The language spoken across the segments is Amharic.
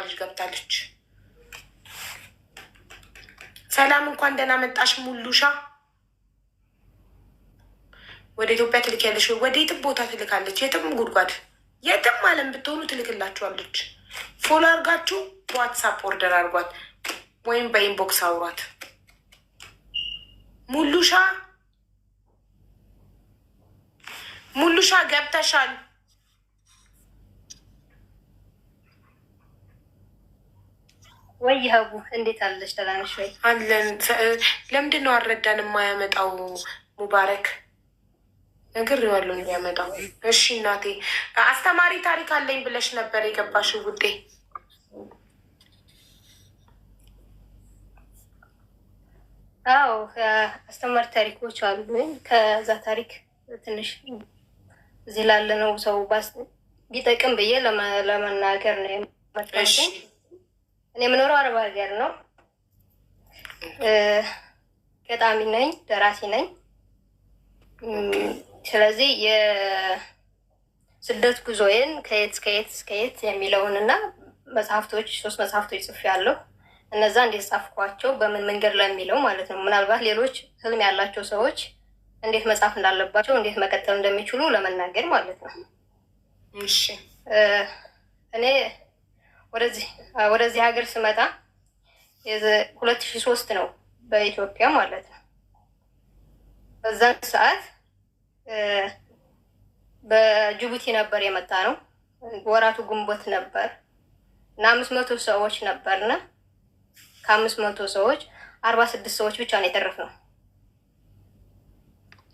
ልጅ ገብታለች። ሰላም እንኳን ደህና መጣሽ ሙሉሻ። ወደ ኢትዮጵያ ትልኪያለሽ? ወደ የትም ቦታ ትልካለች። የትም ጉድጓድ የትም ዓለም ብትሆኑ ትልክላችኋለች። ፎሎ አድርጋችሁ ዋትሳፕ ኦርደር አድርጓት ወይም በኢንቦክስ አውሯት። ሙሉሻ ገብተሻል? ወይ ሀቡ እንዴት አለሽ? ደህና ነሽ ወይ? አለን። ለምንድን ነው አልረዳን የማያመጣው? ሙባረክ ነግሬዋለሁ እንዲያመጣው። እሺ እናቴ፣ አስተማሪ ታሪክ አለኝ ብለሽ ነበር የገባሽው ውዴ? አዎ አስተማሪ ታሪኮች አሉኝ። ከዛ ታሪክ ትንሽ እዚህ ላለነው ሰው ቢጠቅም ብዬ ለመናገር ነው የመጣሁት። እኔ የምኖረው አረብ ሀገር ነው። ገጣሚ ነኝ፣ ደራሲ ነኝ። ስለዚህ የስደት ጉዞዬን ከየት እስከ የት የሚለውን እና ሶስት መጽሐፍቶች ጽፌያለሁ። እነዛ እንዴት ጻፍኳቸው፣ በምን መንገድ ላይ የሚለው ማለት ነው። ምናልባት ሌሎች ህልም ያላቸው ሰዎች እንዴት መጻፍ እንዳለባቸው፣ እንዴት መቀጠል እንደሚችሉ ለመናገር ማለት ነው። እሺ እኔ ወደዚህ ሀገር ስመጣ 2003 ነው በኢትዮጵያ ማለት ነው። በዛን ሰዓት በጅቡቲ ነበር የመጣ ነው። ወራቱ ግንቦት ነበር እና 500 ሰዎች ነበርና ከ500 ሰዎች 46 ሰዎች ብቻ ነው የተረፍነው።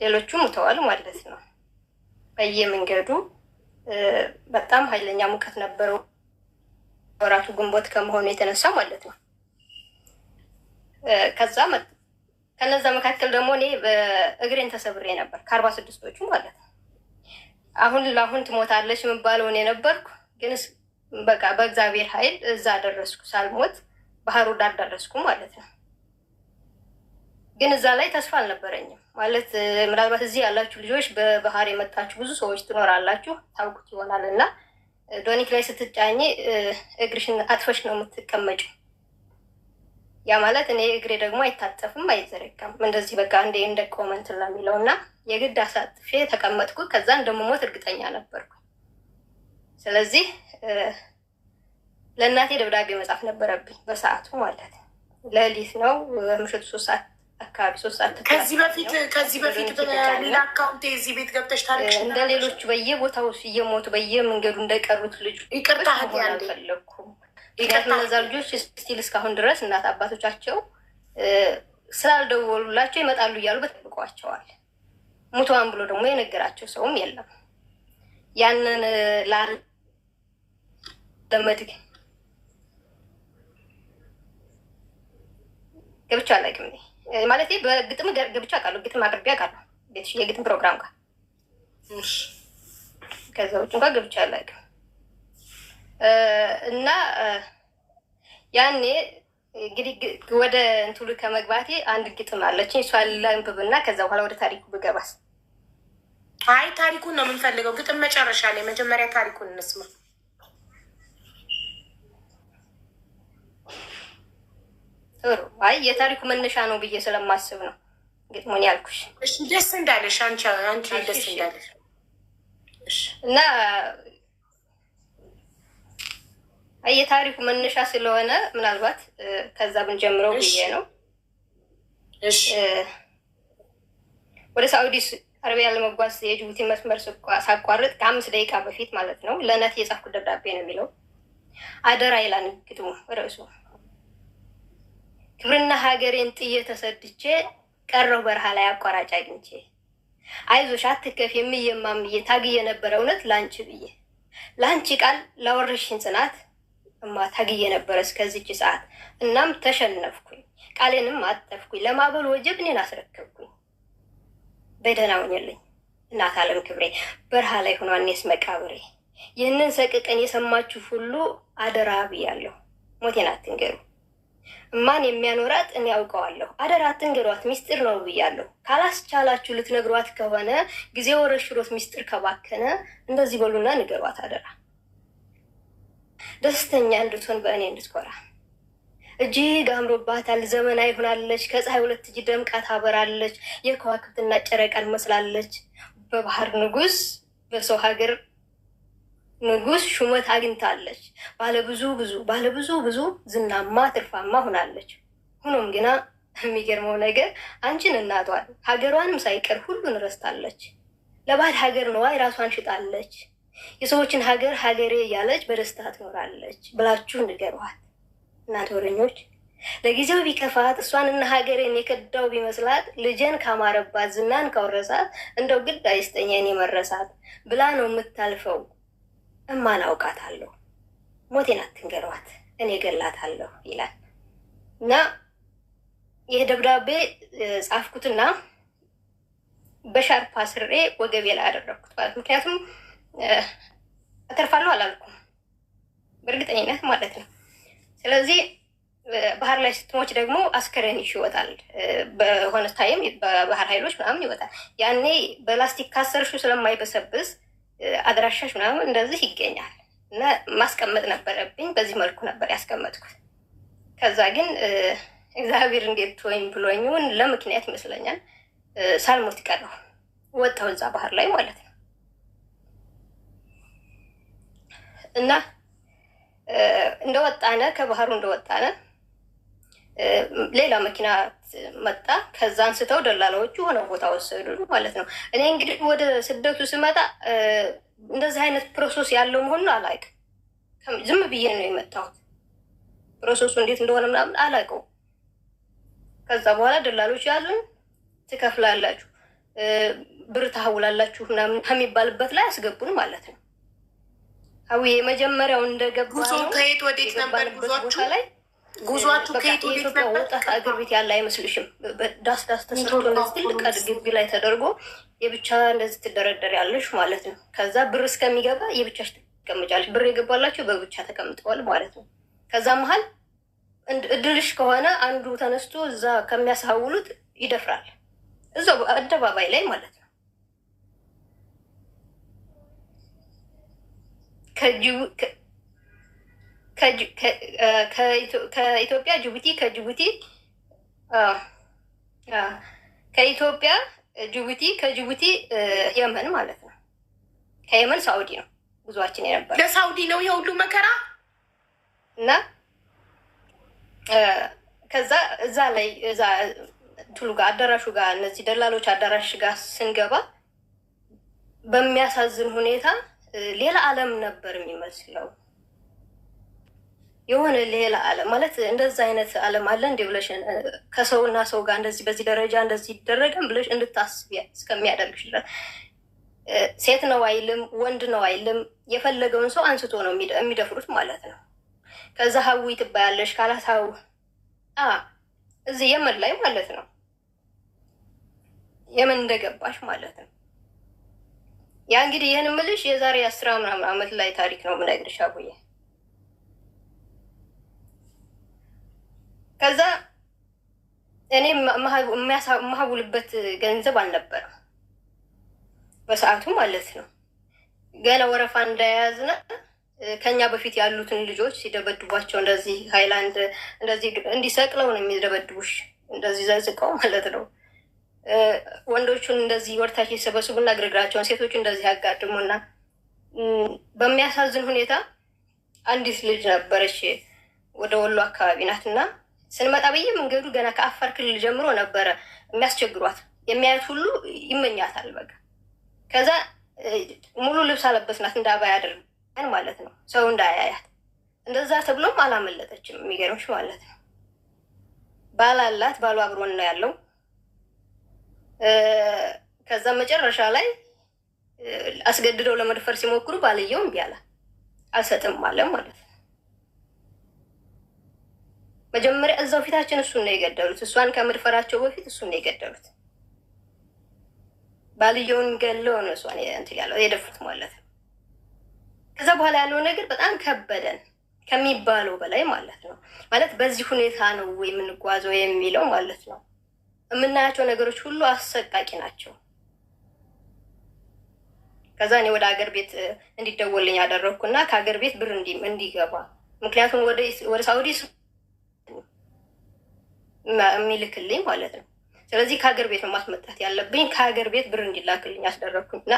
ሌሎቹ ሙተዋል ማለት ነው። በየመንገዱ በጣም ኃይለኛ ሙቀት ነበረው ወራቱ ግንቦት ከመሆኑ የተነሳ ማለት ነው። ከነዛ መካከል ደግሞ እኔ በእግሬን ተሰብሬ ነበር ከ46ቶቹ ማለት ነው። ለአሁን ትሞታለች የምባለውን የነበርኩ ግን በቃ በእግዚአብሔር ኃይል እዛ ደረስኩ። ሳልሞት ባህሩ ዳር ደረስኩ ማለት ነው። ግን እዛ ላይ ተስፋ አልነበረኝም ማለት ምናልባት እዚህ ያላችሁ ልጆች በባህር የመጣችሁ ብዙ ሰዎች ትኖራላችሁ፣ ታውቁት ይሆናል እና ዶኒክ ላይ ስትጫኝ እግርሽን አጥፈሽ ነው የምትቀመጭው። ያ ማለት እኔ እግሬ ደግሞ አይታጠፍም አይዘረጋም፣ እንደዚህ በቃ እንደ ቆመ እንትን ለሚለው እና የግድ አሳጥፌ ተቀመጥኩ። ከዛ እንደምሞት እርግጠኛ ነበርኩ። ስለዚህ ለእናቴ ደብዳቤ መጻፍ ነበረብኝ በሰዓቱ ማለት ነው። ሌሊት ነው ምሽቱ 3 ሰዓት አካባቢ 3 ሰዓት። ከዚህ በፊት በሌላ አካውንት የዚህ ቤት ገብተሽ ታሪክ እንደ ሌሎቹ በየቦታው እየሞቱ በየመንገዱ እንደቀሩት ልጅ ይቅርታ አልፈለኩም። እነዛ ልጆች ስቲል እስካሁን ድረስ እናት አባቶቻቸው ስላልደወሉላቸው ይመጣሉ እያሉ በጠብቋቸዋል። ሙተዋን ብሎ ደግሞ የነገራቸው ሰውም የለም። ያንን ለመድግ ገብቻ አላውቅም ማለት በግጥም ገብቻ አውቃለሁ። ግጥም አቅርቤ አውቃለሁ ቤትሽ የግጥም ፕሮግራም ጋር። ከዛ ውጭ እንኳን ገብቻ አላውቅም። እና ያኔ እንግዲህ ወደ እንትሉ ከመግባቴ አንድ ግጥም አለችኝ። እሷን ላንብብና ከዛ በኋላ ወደ ታሪኩ ብገባስ? አይ ታሪኩን ነው የምንፈልገው። ግጥም መጨረሻ ላይ፣ መጀመሪያ ታሪኩን እንስማ። ጥሩ። አይ የታሪኩ መነሻ ነው ብዬ ስለማስብ ነው ግጥሙን ያልኩሽ። እሺ ደስ እንዳለሽ አንቺ ደስ እንዳለሽ እና የታሪኩ መነሻ ስለሆነ ምናልባት ከዛ ብንጀምረው ብዬ ነው። እሺ ወደ ሳዑዲ አረቢያ ለመጓዝ የጅቡቲ መስመር ሳቋርጥ ከ5 ደቂቃ በፊት ማለት ነው ለእናቴ የጻፍኩት ደብዳቤ ነው የሚለው። አደራ ይላል ግጥሙ ርዕሱ። ክብርና ሀገሬን ጥዬ ተሰድቼ ቀረው በረሃ ላይ አቋራጭ አግኝቼ፣ አይዞሽ አትከፍ የምየማምዬ ታግዬ የነበረ እውነት ላንቺ ብዬ፣ ላንቺ ቃል ላወረሽኝ ጽናት እማ ታግዬ ነበረ እስከዚች ሰዓት። እናም ተሸነፍኩኝ ቃሌንም አጠፍኩኝ፣ ለማዕበል ወጀብ እኔን አስረከብኩኝ። በደህና ሆኜልኝ እናት ዓለም ክብሬ፣ በረሃ ላይ ሆኗ እኔስ መቃብሬ። ይህንን ሰቅቀን የሰማችሁ ሁሉ አደራ ብያለሁ፣ ሞቴን አትንገሩ። እማን የሚያኖራት እኔ ያውቀዋለሁ፣ አደራ አትንገሯት ሚስጥር ነው ብያለሁ። ካላስቻላችሁ ልትነግሯት ከሆነ ጊዜ ወረሽሮት ሚስጥር ከባከነ፣ እንደዚህ በሉና ንገሯት አደራ። ደስተኛ እንድትሆን በእኔ እንድትኮራ እጅግ አምሮባታል። ዘመናዊ ሆናለች። ከፀሐይ 2 እጅ ደምቃ ታበራለች። የከዋክብትና ጨረቃን መስላለች። በባህር ንጉስ በሰው ሀገር ንጉስ ሹመት አግኝታለች። ባለብዙ ብዙ ዝናማ ትርፋማ ሆናለች። ሆኖም ግና የሚገርመው ነገር አንቺን እናቷን ሀገሯንም ሳይቀር ሁሉን ረስታለች። ለባዕድ ሀገር ነዋይ ራሷን ሽጣለች። የሰዎችን ሀገር ሀገሬ እያለች በደስታ ትኖራለች ብላችሁ ንገሯት። እናት ወረኞች ለጊዜው ቢከፋት እሷንና ሀገሬን የከዳው ቢመስላት ልጄን ካማረባት ዝናን ካወረሳት እንደው ግድ አይስጠኝ እኔ መረሳት ብላ ነው የምታልፈው። እማን አውቃታለሁ ሞቴን አትንገሯት እኔ ገላታለሁ ይላል እና ይህ ደብዳቤ ጻፍኩትና በሻርፕ አስሬ ወገቤ ላይ አደረግኩት ማለት ምክንያቱም አተርፋለሁ አላልኩም በእርግጠኝነት ማለት ነው። ስለዚህ ባህር ላይ ስትሞች ደግሞ አስከሬንሽ ይወጣል። በሆነ ታይም በባህር ኃይሎች ምናምን ይወጣል። ያኔ በላስቲክ ካሰርሹ ስለማይበሰብስ አድራሻሽ ምናምን እንደዚህ ይገኛል እና ማስቀመጥ ነበረብኝ። በዚህ መልኩ ነበር ያስቀመጥኩት። ከዛ ግን እግዚአብሔር እንዴት ወይም ብሎኝውን ለምክንያት ይመስለኛል ሳልሞት ቀረሁ። ወጣሁ እዛ ባህር ላይ ማለት ነው እና እንደወጣነ ከባህሩ እንደወጣነ ሌላ መኪና መጣ። ከዛ አንስተው ደላላዎቹ ሆነ ቦታ ወሰዱ ማለት ነው። እኔ እንግዲህ ወደ ስደቱ ስመጣ እንደዚህ አይነት ፕሮሰስ ያለው መሆኑን አላውቅም። ዝም ብዬ ነው የመጣሁት። ፕሮሰሱ እንዴት እንደሆነ ምናምን አላውቀውም። ከዛ በኋላ ደላሎች ያሉን ትከፍላላችሁ፣ ብር ታውላላችሁ ምናምን ከሚባልበት ላይ አስገቡን ማለት ነው። አዊ የመጀመሪያው እንደገባ ጉዞ ከየት ወዴት ነበር? ጉዟችሁ ላይ ጉዟችሁ ከየት ወዴት ነበር? ወጣት አገር ቤት ያለ አይመስልሽም? ዳስ ተሰርቶ ትልቅ ግቢ ላይ ተደርጎ የብቻ እንደዚህ ትደረደር ያለሽ ማለት ነው። ከዛ ብር እስከሚገባ የብቻሽ ትቀመጫለሽ። ብር የገባላችሁ በብቻ ተቀምጠዋል ማለት ነው። ከዛ መሀል እድልሽ ከሆነ አንዱ ተነስቶ እዛ ከሚያሳውሉት ይደፍራል፣ እዛው አደባባይ ላይ ማለት ነው። ከኢትዮጵያ ጅቡቲ፣ ከኢትዮጵያ ጅቡቲ፣ ከጅቡቲ የመን ማለት ነው። ከየመን ሳኡዲ ነው ጉዟችን የነበረ። ለሳኡዲ ነው የሁሉ መከራ እና ከዛ እዛ ላይ እዛ እንትሉ ጋር አዳራሹ ጋር እነዚህ ደላሎች አዳራሽ ጋር ስንገባ በሚያሳዝን ሁኔታ ሌላ ዓለም ነበር የሚመስለው። የሆነ ሌላ ዓለም ማለት እንደዛ አይነት ዓለም አለ እንዴ ብለሽ ከሰውና ሰው ጋር እንደዚህ በዚህ ደረጃ እንደዚህ ይደረጋል ብለሽ እንድታስቢ እስከሚያደርግሽ ድረስ ሴት ነው አይልም፣ ወንድ ነው አይልም፣ የፈለገውን ሰው አንስቶ ነው የሚደፍሩት ማለት ነው። ከዛ ሀዊ ትባያለሽ ካላሳው እዚህ የመን ላይ ማለት ነው። የመን እንደገባሽ ማለት ነው። ያ እንግዲህ ይህን ምልሽ የዛሬ 10 ምናምን ዓመት ላይ ታሪክ ነው የምነግርሽ አቡዬ። ከዛ እኔ የማውልበት ገንዘብ አልነበረም በሰዓቱ ማለት ነው። ገና ወረፋ እንዳያዝነ ከኛ በፊት ያሉትን ልጆች ሲደበድቧቸው እንደዚህ ሃይላንድ እንደዚህ እንዲሰቅለው ነው የሚደበድቡሽ፣ እንደዚህ ዘዝቀው ማለት ነው። ወንዶቹን እንደዚህ ወርታች ይሰበስቡና ግርግራቸውን፣ ሴቶቹ እንደዚህ ያጋድሙና በሚያሳዝን ሁኔታ አንዲት ልጅ ነበረች ወደ ወሎ አካባቢ ናት እና ስንመጣ በየመንገዱ ገና ከአፋር ክልል ጀምሮ ነበረ የሚያስቸግሯት። የሚያዩት ሁሉ ይመኛታል በቃ። ከዛ ሙሉ ልብስ አለበስናት እንዳባይ አድርገን ማለት ነው፣ ሰው እንዳያያት። እንደዛ ተብሎም አላመለጠችም የሚገርምሽ ማለት ነው። ባል አላት፣ ባሉ አብሮን ነው ያለው። ከዛ መጨረሻ ላይ አስገድደው ለመድፈር ሲሞክሩ ባልየው እምቢ አለ፣ አልሰጥም አለ ማለት ነው። መጀመሪያ እዛው ፊታችን እሱን ነው የገደሉት። እሷን ከመድፈራቸው በፊት እሱን ነው የገደሉት። ባልየውን ገለው ነው እሷን እንትን ያለው የደፉት ማለት ነው። ከዛ በኋላ ያለው ነገር በጣም ከበደን ከሚባለው በላይ ማለት ነው። ማለት በዚህ ሁኔታ ነው የምንጓዘው የሚለው ማለት ነው። የምናያቸው ነገሮች ሁሉ አሰቃቂ ናቸው። ከዛ እኔ ወደ ሀገር ቤት እንዲደወልኝ ያደረግኩና ከሀገር ቤት ብር እንዲገባ ምክንያቱም ወደ ሳውዲ የሚልክልኝ ማለት ነው። ስለዚህ ከሀገር ቤት ነው ማስመጣት ያለብኝ። ከሀገር ቤት ብር እንዲላክልኝ አስደረግኩኝ እና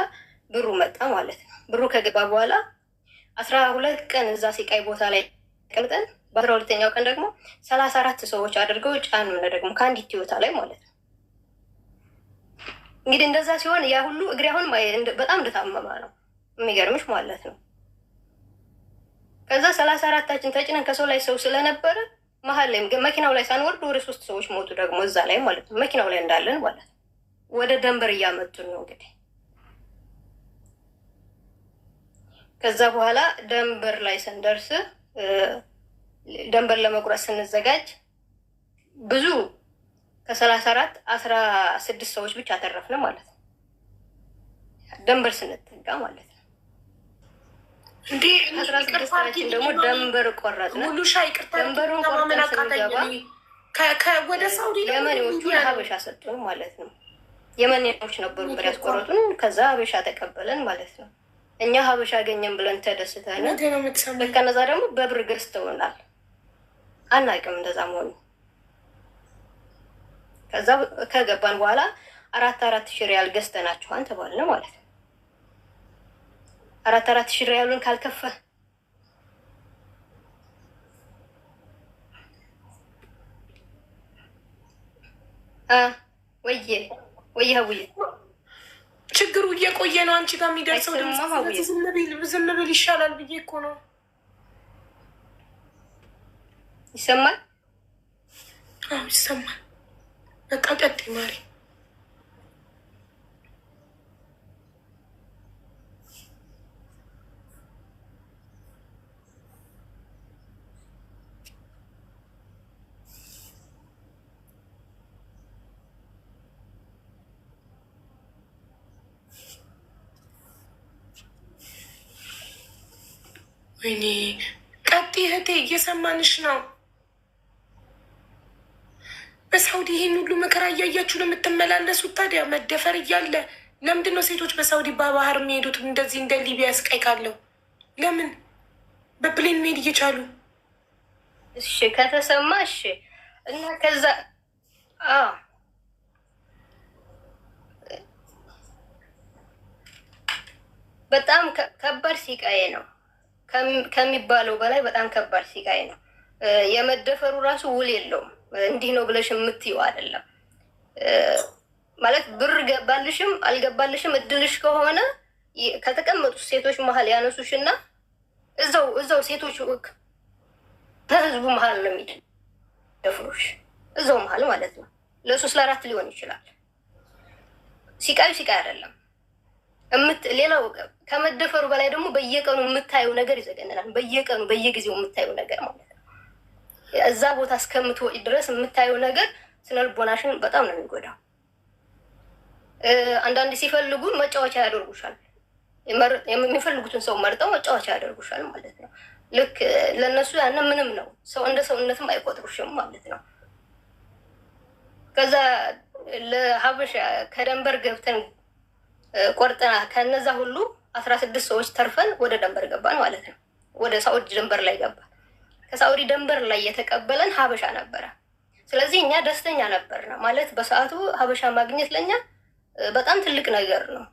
ብሩ መጣ ማለት ነው። ብሩ ከገባ በኋላ 12 ቀን እዛ ሲቃይ ቦታ ላይ ቀምጠን በ12ኛው ቀን ደግሞ 34 ሰዎች አድርገው ጫኑን ደግሞ ከአንዲት ቶዮታ ላይ ማለት ነው። እንግዲህ እንደዛ ሲሆን ያ ሁሉ እግሬ አሁን በጣም እንደታመመ ነው የሚገርምሽ ማለት ነው። ከዛ 34ታችን ተጭነን ከሰው ላይ ሰው ስለነበረ መሀል ላይ መኪናው ላይ ሳንወርድ ወደ 3 ሰዎች ሞቱ ደግሞ እዛ ላይ ማለት ነው። መኪናው ላይ እንዳለን ማለት ነው። ወደ ደንበር እያመጡን ነው እንግዲህ። ከዛ በኋላ ደንበር ላይ ስንደርስ ደንበር ለመቁረጥ ስንዘጋጅ ብዙ ከ34 16 ሰዎች ብቻ አተረፍን ማለት ነው። ደንበር ስንጠጋ ማለት ነው። እንዴ 16ታችን ደግሞ ደንበር ቆረጥን። ደንበሩን ቆርጠን ስንገባ ወደ ሳውዲ የመኔዎቹ ለሀበሻ ሰጡን ማለት ነው። የመኔዎች ነበሩ ብር ያስቆረጡን። ከዛ ሀበሻ ተቀበለን ማለት ነው። እኛ ሀበሻ አገኘን ብለን ተደስተን ልክ እነዛ ደግሞ በብር ገዝተውናል። አናውቅም እንደዛ መሆኑ። ከዛ ከገባን በኋላ 4,000 ሪያል ገዝተናችኋን ተባልን ማለት ነው። 4,000 ሪያሉን ካልከፈ ወየ ሀቡዬ ችግሩ እየቆየ ነው። አንቺ ጋር የሚደርሰው ዝም ብል ይሻላል ብዬ እኮ ነው። ይሰማል? አዎ ይሰማል። በቃ ቀጥይ ማሪ። ወይኔ ቀጥይ እህቴ፣ እየሰማንሽ ነው። በሳውዲ ይሄን ሁሉ መከራ እያያችሁ ነው የምትመላለሱት። ታዲያ መደፈር እያለ ለምንድን ነው ሴቶች በሳውዲ በባህር የሚሄዱት? እንደዚህ እንደ ሊቢያ ስቃይ ካለው ለምን በፕሌን መሄድ እየቻሉ? እሺ ከተሰማሽ እና ከዛ በጣም ከባድ ሲቃዬ ነው ከሚባለው በላይ በጣም ከባድ ሲቃይ ነው። የመደፈሩ ራሱ ውል የለውም። እንዲህ ነው ብለሽ የምትይው አይደለም ማለት ብር ገባልሽም አልገባልሽም እድልሽ ከሆነ ከተቀመጡ ሴቶች መሀል ያነሱሽና እዛው ሴቶች ከህዝቡ መሀል ነው የሚደፍሩሽ። እዛው መሀል ማለት ነው። ለ3 ለ4 ሊሆን ይችላል። ሲቃዩ ሲቃይ አይደለም። ሌላው ከመደፈሩ በላይ ደግሞ በየቀኑ የምታየው ነገር ይዘገንናል። በየቀኑ በየጊዜው የምታየው ነገር ማለት ነው። እዛ ቦታ እስከምትወጪ ድረስ የምታየው ነገር ስነልቦናሽን በጣም ነው የሚጎዳው። አንዳንድ ሲፈልጉ መጫወቻ ያደርጉሻል። የሚፈልጉትን ሰው መርጠው መጫወቻ ያደርጉሻል ማለት ነው። ልክ ለእነሱ ያነ ምንም ነው። ሰው እንደ ሰውነትም አይቆጥሩሽም ማለት ነው። ከዛ ለሀበሻ ከደንበር ገብተን ቆርጠና ከነዛ ሁሉ 16 ሰዎች ተርፈን ወደ ደንበር ገባን ማለት ነው። ወደ ሳውዲ ደንበር ላይ ገባን። ከሳውዲ ደንበር ላይ የተቀበለን ሀበሻ ነበረ። ስለዚህ እኛ ደስተኛ ነበርና ማለት በሰዓቱ ሀበሻ ማግኘት ለኛ በጣም ትልቅ ነገር ነው።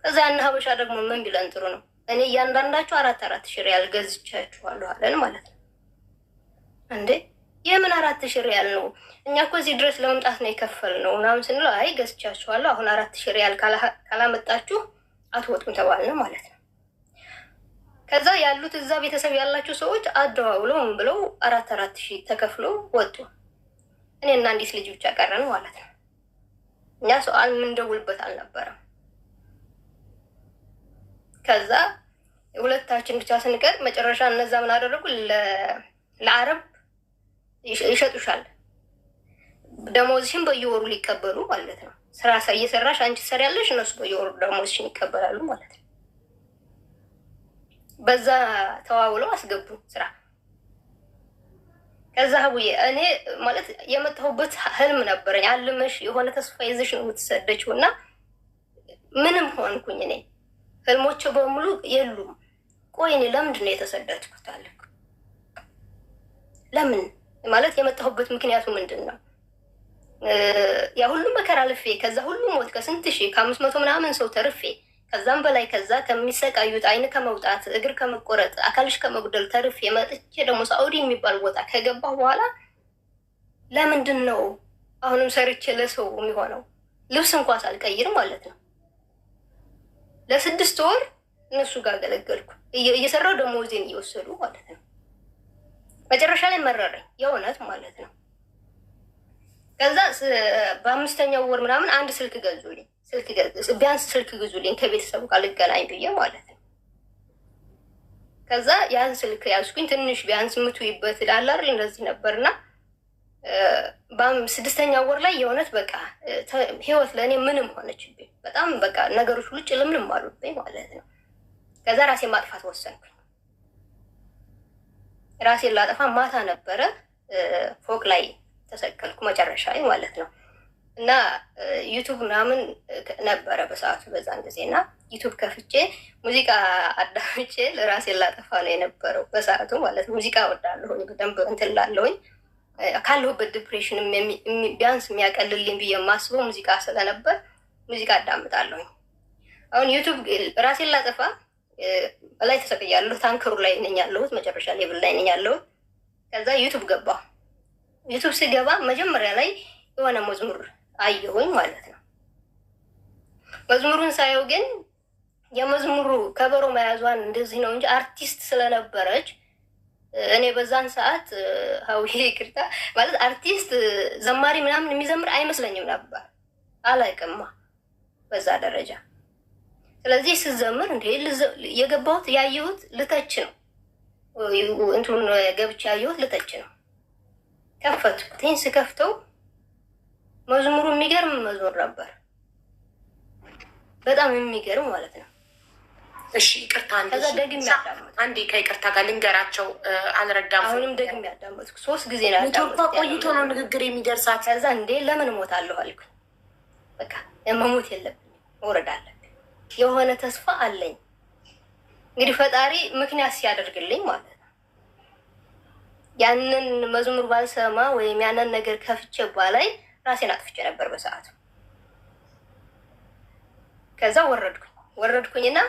ከዛ ያን ሀበሻ ደግሞ ምን ቢለን ጥሩ ነው፣ እኔ እያንዳንዳችሁ 4,000 ሪያል ገዝቻችኋለሁ አለን ማለት ነው። እንዴ የምን 4,000 ሪያል ነው? እኛ እኮ እዚህ ድረስ ለመምጣት ነው የከፈልነው ምናምን ስንለው አይ ገዝቻችኋለሁ፣ አሁን 4,000 ሪያል ካላመጣችሁ አትወጡም ተባልን ማለት ነው። ከዛ ያሉት እዛ ቤተሰብ ያላቸው ሰዎች አደዋውለው ምን ብለው 4,000 ተከፍሎ ወጡ። እኔና አንዲት ልጅ ብቻ ቀረን ማለት ነው። እኛ ሰው የምንደውልበት አልነበረም። ከዛ ሁለታችን ብቻ ስንቀር መጨረሻ እነዛ ምን አደረጉ? ለአረብ ይሸጡሻል፣ ደሞዝሽን በየወሩ ሊቀበሉ ማለት ነው። ስራ እየሰራሽ አንቺ ትሰሪያለሽ፣ እነሱ በየወሩ ደሞዝሽን ይቀበላሉ ማለት ነው። በዛ ተዋውለው አስገቡ ስራ። ከዛ ሀቡዬ እኔ ማለት የመጣሁበት ህልም ነበረኝ። አልመሽ የሆነ ተስፋ ይዘሽ ነው የምትሰደችው እና ምንም ሆንኩኝ እኔ ህልሞች በሙሉ የሉም። ቆይ እኔ ለምንድን ነው የተሰደድኩት አለ። ለምን ማለት የመጣሁበት ምክንያቱ ምንድን ነው? ያ ሁሉ መከራ አልፌ ከዛ ሁሉ ሞት ከስንት ሺህ ከ500 ምናምን ሰው ተርፌ ከዛም በላይ ከዛ ከሚሰቃዩት አይን ከመውጣት እግር ከመቆረጥ አካልሽ ከመጉደል ተርፌ መጥቼ ደግሞ ሳኡዲ የሚባል ቦታ ከገባሁ በኋላ ለምንድን ነው አሁንም ሰርቼ ለሰው የሚሆነው? ልብስ እንኳን ሳልቀይር ማለት ነው። ለ6 ወር እነሱ ጋር ገለገልኩ እየሰራው ደሞዜን እየወሰዱ ማለት ነው። መጨረሻ ላይ መረረኝ የእውነት ማለት ነው። ከዛ በ5ኛው ወር ምናምን አንድ ስልክ ገዙልኝ። ቢያንስ ስልክ ግዙልኝ ከቤተሰቡ ጋር ልገናኝ ብዬ ማለት ነው። ከዛ ያን ስልክ ያዝኩኝ። ትንሽ ቢያንስ ምቱይበት ይላል አይደል? እንደዚህ ነበርና በ6ኛው ወር ላይ የእውነት በቃ ህይወት ለእኔ ምንም ሆነችብኝ። በጣም በቃ ነገሮች ሁሉ ጭልምልም አሉብኝ ማለት ነው። ከዛ ራሴን ማጥፋት ወሰንኩኝ። ራሴን ላጠፋ ማታ ነበረ ፎቅ ላይ ተሰቀልኩ መጨረሻ ላይ ማለት ነው። እና ዩቱብ ምናምን ነበረ በሰዓቱ በዛን ጊዜ እና ዩቱብ ከፍቼ ሙዚቃ አዳምጬ ለራሴን ላጠፋ ነው የነበረው በሰዓቱ ማለት ነው። ሙዚቃ ወዳለሁኝ በደንብ እንትን ላለሁኝ ካለሁበት ዲፕሬሽን ቢያንስ የሚያቀልልኝ ብዬ የማስበው ሙዚቃ ስለነበር ሙዚቃ አዳምጣለሁኝ። አሁን ዩቱብ ራሴን ላጠፋ ላይ ተሰቅያለሁ። ታንከሩ ላይ ነኝ ያለሁት፣ መጨረሻ ሌቭል ላይ ነኝ ያለሁት። ከዛ ዩቱብ ገባሁ። ዩቱብ ስገባ መጀመሪያ ላይ የሆነ መዝሙር አየሁኝ ማለት ነው። መዝሙሩን ሳየው ግን የመዝሙሩ ከበሮ መያዟን እንደዚህ ነው እንጂ አርቲስት ስለነበረች እኔ በዛን ሰዓት ሀዊ ይቅርታ ማለት አርቲስት ዘማሪ ምናምን የሚዘምር አይመስለኝም ነበር። አላውቅማ በዛ ደረጃ። ስለዚህ ስዘምር እንዴ የገባሁት ያየሁት ልተች ነው። እንቱን ገብቼ ያየሁት ልተች ነው። ከፈትኩት። ስከፍተው መዝሙሩ የሚገርም መዝሙር ነበር። በጣም የሚገርም ማለት ነው። እሺ ይቅርታ፣ ከዛ ደግሜ ያዳመጥኩ። አንዴ ከይቅርታ ጋር ልንገራቸው አልረዳም። አሁንም ደግሜ ያዳመጥኩ 3 ጊዜ ነው ያዳመጥኩ። ቆይቶ ነው ንግግር የሚደርሳት። ከዛ እንዴ ለምን እሞታለሁ አልኩኝ። በቃ መሞት የለብኝም መውረድ አለብኝ። የሆነ ተስፋ አለኝ። እንግዲህ ፈጣሪ ምክንያት ሲያደርግልኝ ማለት ነው። ያንን መዝሙር ባልሰማ ወይም ያንን ነገር ከፍቼ ባላይ ራሴን አጥፍቼ ነበር በሰዓቱ። ከዛ ወረድኩኝና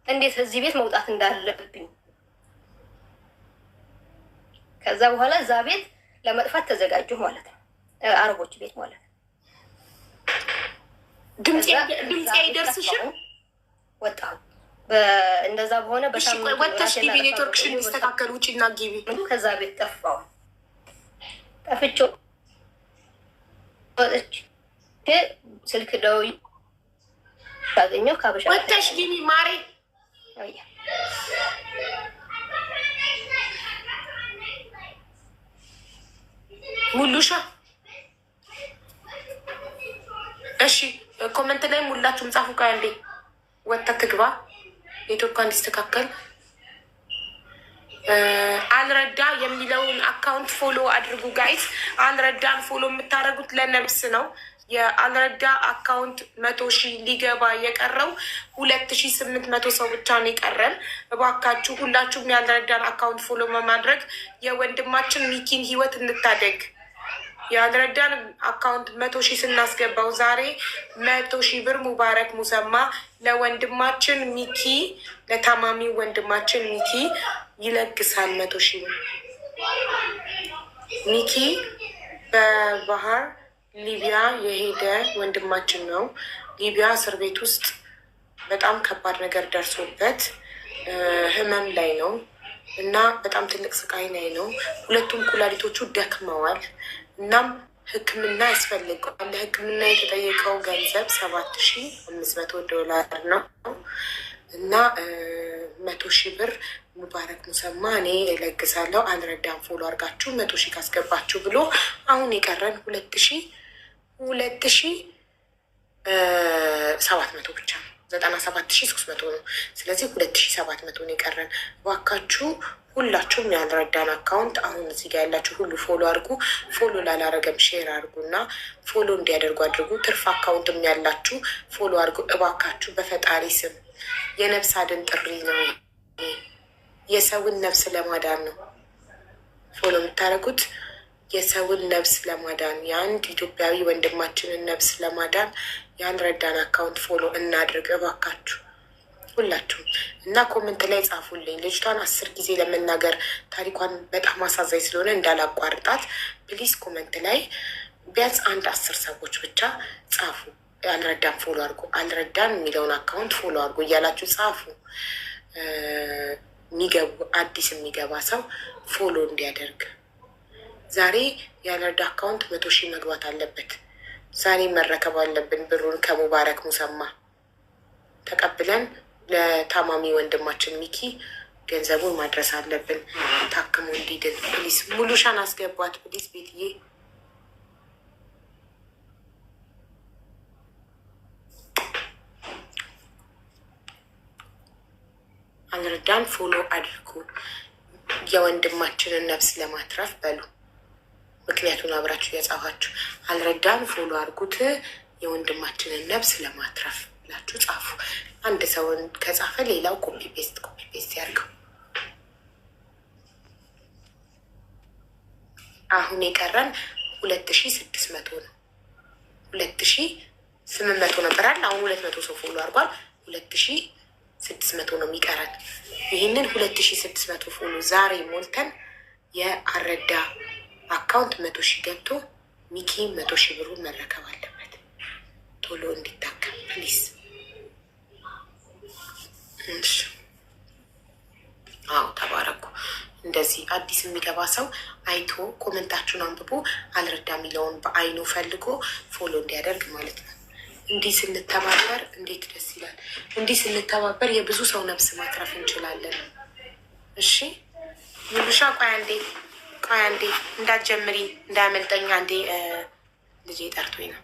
እንዴት እዚህ ቤት መውጣት እንዳለብኝ ከዛ በኋላ እዛ ቤት ለመጥፋት ተዘጋጁ ማለት ነው። አረቦች ቤት ማለት ነው። ድምጽ አይደርስሽም? ወጣሁ። እንደዛ በሆነ በሳምንት ወጥተሽ ጊቢ ኔትወርክሽን እንዲስተካከል ውጪና ጊቢ። ከዛ ቤት ጠፋሁ። ጠፍቼው ወጥቼ ስልክ ደውዬ ታገኘው ካበሻ ወጥተሽ ጊቢ ማሬ ሙሉሻ። እሺ ኮመንት ላይ ሙላችሁም ጻፉ። ካንዴ ወጥታ ትግባ ኔትወርኳ እንዲስተካከል። አልረዳ የሚለውን አካውንት ፎሎ አድርጉ ጋይስ። አልረዳን ፎሎ የምታደርጉት ለነብስ ነው። የአልረዳ አካውንት 100,000 ሊገባ የቀረው 2,800 ሰው ብቻ ነው የቀረን። እባካችሁ ሁላችሁም የአልረዳን አካውንት ፎሎ በማድረግ የወንድማችን ሚኪን ህይወት እንታደግ። የአልረዳን አካውንት 100,000 ስናስገባው ዛሬ 100,000 ብር ሙባረክ ሙሰማ ለወንድማችን ሚኪ ለታማሚ ወንድማችን ሚኪ ይለግሳል። 100,000 ብር ሚኪ በባህር ሊቢያ የሄደ ወንድማችን ነው። ሊቢያ እስር ቤት ውስጥ በጣም ከባድ ነገር ደርሶበት ህመም ላይ ነው እና በጣም ትልቅ ስቃይ ላይ ነው። ሁለቱም ኩላሊቶቹ ደክመዋል። እናም ሕክምና ያስፈልገዋል። ለሕክምና የተጠየቀው ገንዘብ $7,500 ነው እና 100,000 ብር ሙባረክ ሙሰማ እኔ እለግሳለሁ። አልረዳም ፎሎ አድርጋችሁ 100,000 ካስገባችሁ ብሎ አሁን የቀረን 2,700 ብቻ ነው። 97,300 ነው። ስለዚህ 2,700 ነው የቀረን። እባካችሁ ሁላችሁም ያልረዳን አካውንት አሁን እዚህ ጋር ያላችሁ ሁሉ ፎሎ አድርጉ። ፎሎ ላላረገም ሼር አድርጉ እና ፎሎ እንዲያደርጉ አድርጉ። ትርፍ አካውንትም ያላችሁ ፎሎ አድርጉ እባካችሁ። በፈጣሪ ስም የነፍስ አድን ጥሪ ነው። የሰውን ነፍስ ለማዳን ነው ፎሎ የምታደርጉት። የሰውን ነፍስ ለማዳን የአንድ ኢትዮጵያዊ ወንድማችንን ነፍስ ለማዳን ያልረዳን አካውንት ፎሎ እናድርግ እባካችሁ ሁላችሁም። እና ኮመንት ላይ ጻፉልኝ። ልጅቷን 10 ጊዜ ለመናገር ታሪኳን በጣም አሳዛኝ ስለሆነ እንዳላቋርጣት ፕሊዝ ኮመንት ላይ ቢያንስ 10 ሰዎች ብቻ ጻፉ። አልረዳን ፎሎ አድርጎ አልረዳን የሚለውን አካውንት ፎሎ አድርጎ እያላችሁ ጻፉ። አዲስ የሚገባ ሰው ፎሎ እንዲያደርግ። ዛሬ ያልረዳ አካውንት 100,000 መግባት አለበት። ዛሬ መረከብ አለብን። ብሩን ከሙባረክ ሙሰማ ተቀብለን ለታማሚ ወንድማችን ሚኪ ገንዘቡን ማድረስ አለብን። ታክሞ እንዲድን ፕሊስ። ሙሉሻን አስገባት ፕሊስ ቤትዬ። አልረዳን ፎሎ አድርጉ። የወንድማችንን ነፍስ ለማትረፍ በሉ። ምክንያቱን አብራችሁ እያጻፋችሁ አልረዳን ፎሎ አድርጉት የወንድማችንን ነፍስ ለማትረፍ ብላችሁ ጻፉ። አንድ ሰውን ከጻፈ ሌላው ኮፒ ፔስት ያርገው። አሁን የቀረን 2,600 ነው። 2,800 ነበራል። አሁን 200 ሰው ፎሎ አድርጓል። 2,600 ነው የሚቀረን። ይህንን 2,600 ፎሎ ዛሬ ሞልተን የአረዳ አካውንት 100,000 ገብቶ ሚኪ 100,000 ብሩን መረከብ አለበት። ቶሎ እንዲታከም ፕሊዝ። አዎ ተባረኩ። እንደዚህ አዲስ የሚገባ ሰው አይቶ ኮመንታችሁን አንብቦ አልረዳ የሚለውን በአይኑ ፈልጎ ፎሎ እንዲያደርግ ማለት ነው። እንዲህ ስንተባበር እንዴት ደስ ይላል! እንዲህ ስንተባበር የብዙ ሰው ነፍስ ማትረፍ እንችላለን። እሺ ሙሉሻ ቆይ አንዴ እንዳትጀምሪ እንዳያመልጠኝ። አንዴ ልጄ ጠርቶኝ ነው።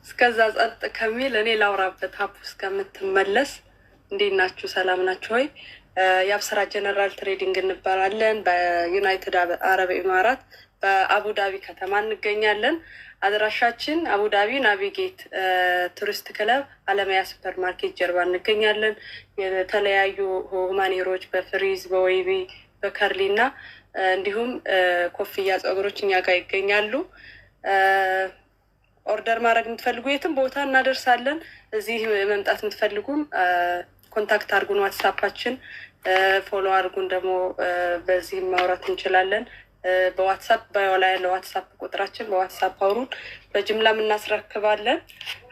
እስከዛ ጸጥ ከሚል እኔ ላውራበት ሀቡ እስከምትመለስ። እንዴት ናችሁ? ሰላም ናችሁ ሆይ? የአብስራ ጀነራል ትሬዲንግ እንባላለን። በዩናይትድ አረብ ኢማራት በአቡዳቢ ከተማ እንገኛለን። አድራሻችን አቡዳቢ ናቪጌት ቱሪስት ክለብ አለማያ ሱፐር ማርኬት ጀርባ እንገኛለን። የተለያዩ ሁማኔሮች በፍሪዝ በወይቢ በከርሊ እና እንዲሁም ኮፍያ ፀጉሮች እኛ ጋር ይገኛሉ። ኦርደር ማድረግ የምትፈልጉ የትም ቦታ እናደርሳለን። እዚህ መምጣት የምትፈልጉም ኮንታክት አድርጉን። ዋትሳፓችን ፎሎ አድርጉን። ደግሞ በዚህ ማውራት እንችላለን። በዋትሳፕ ላይ ያለ ዋትሳፕ ቁጥራችን በዋትሳፕ አውሩን፣ በጅምላም እናስረክባለን።